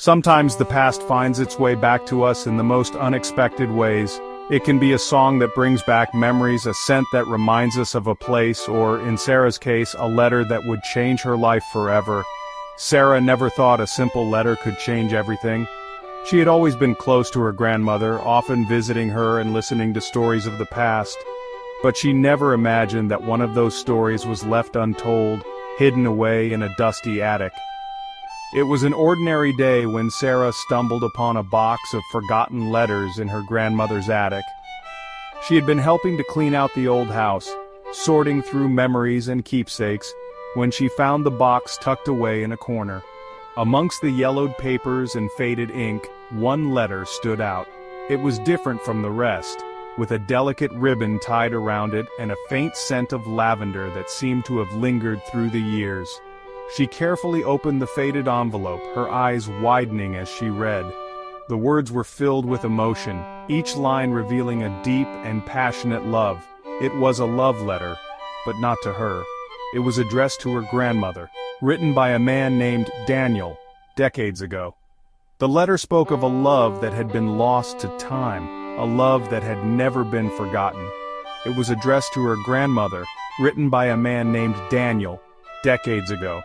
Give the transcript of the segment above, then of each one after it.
Sometimes the past finds its way back to us in the most unexpected ways. It can be a song that brings back memories, a scent that reminds us of a place, or, in Sarah's case, a letter that would change her life forever. Sarah never thought a simple letter could change everything. She had always been close to her grandmother, often visiting her and listening to stories of the past. But she never imagined that one of those stories was left untold, hidden away in a dusty attic. It was an ordinary day when Sarah stumbled upon a box of forgotten letters in her grandmother's attic. She had been helping to clean out the old house, sorting through memories and keepsakes, when she found the box tucked away in a corner. Amongst the yellowed papers and faded ink, one letter stood out. It was different from the rest, with a delicate ribbon tied around it and a faint scent of lavender that seemed to have lingered through the years. She carefully opened the faded envelope, her eyes widening as she read. The words were filled with emotion, each line revealing a deep and passionate love. It was a love letter, but not to her. It was addressed to her grandmother, written by a man named Daniel, decades ago. The letter spoke of a love that had been lost to time, a love that had never been forgotten. It was addressed to her grandmother, written by a man named Daniel, decades ago.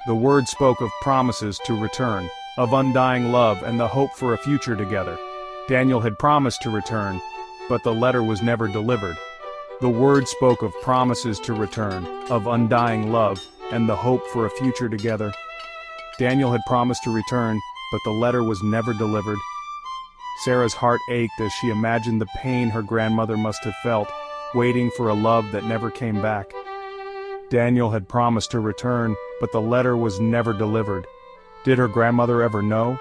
The words spoke of promises to return, of undying love and the hope for a future together. Daniel had promised to return, but the letter was never delivered. The words spoke of promises to return, of undying love, and the hope for a future together. Daniel had promised to return, but the letter was never delivered. Sarah's heart ached as she imagined the pain her grandmother must have felt, waiting for a love that never came back. Daniel had promised to return, but the letter was never delivered. Did her grandmother ever know?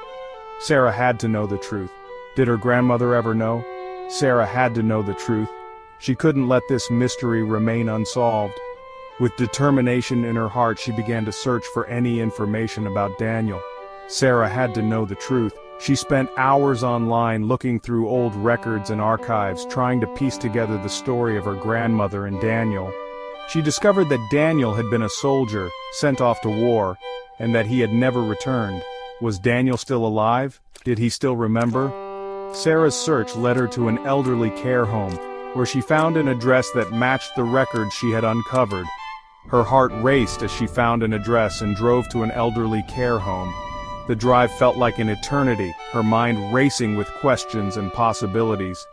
Sarah had to know the truth. Did her grandmother ever know? Sarah had to know the truth. She couldn't let this mystery remain unsolved. With determination in her heart, she began to search for any information about Daniel. Sarah had to know the truth. She spent hours online looking through old records and archives, trying to piece together the story of her grandmother and Daniel. She discovered that Daniel had been a soldier, sent off to war, and that he had never returned. Was Daniel still alive? Did he still remember? Sarah's search led her to an elderly care home, where she found an address that matched the records she had uncovered. Her heart raced as she found an address and drove to an elderly care home. The drive felt like an eternity, her mind racing with questions and possibilities.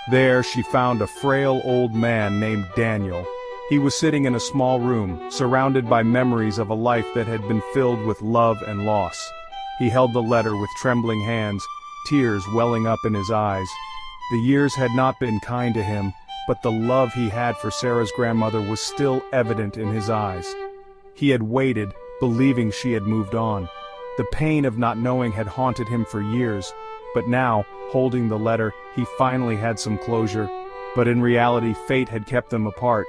There she found a frail old man named Daniel. He was sitting in a small room, surrounded by memories of a life that had been filled with love and loss. He held the letter with trembling hands, tears welling up in his eyes. The years had not been kind to him, but the love he had for Sarah's grandmother was still evident in his eyes. He had waited, believing she had moved on. The pain of not knowing had haunted him for years, but now, holding the letter, he finally had some closure. But in reality, fate had kept them apart.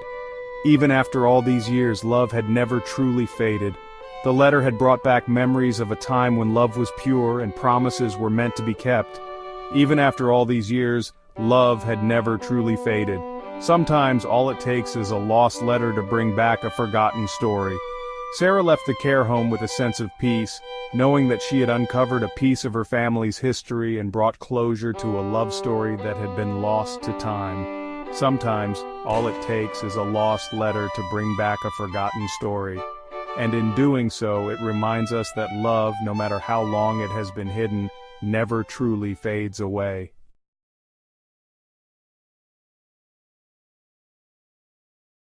Even after all these years, love had never truly faded. The letter had brought back memories of a time when love was pure and promises were meant to be kept. Even after all these years, love had never truly faded. Sometimes all it takes is a lost letter to bring back a forgotten story. Sarah left the care home with a sense of peace, knowing that she had uncovered a piece of her family's history and brought closure to a love story that had been lost to time. Sometimes, all it takes is a lost letter to bring back a forgotten story. And in doing so, it reminds us that love, no matter how long it has been hidden, never truly fades away.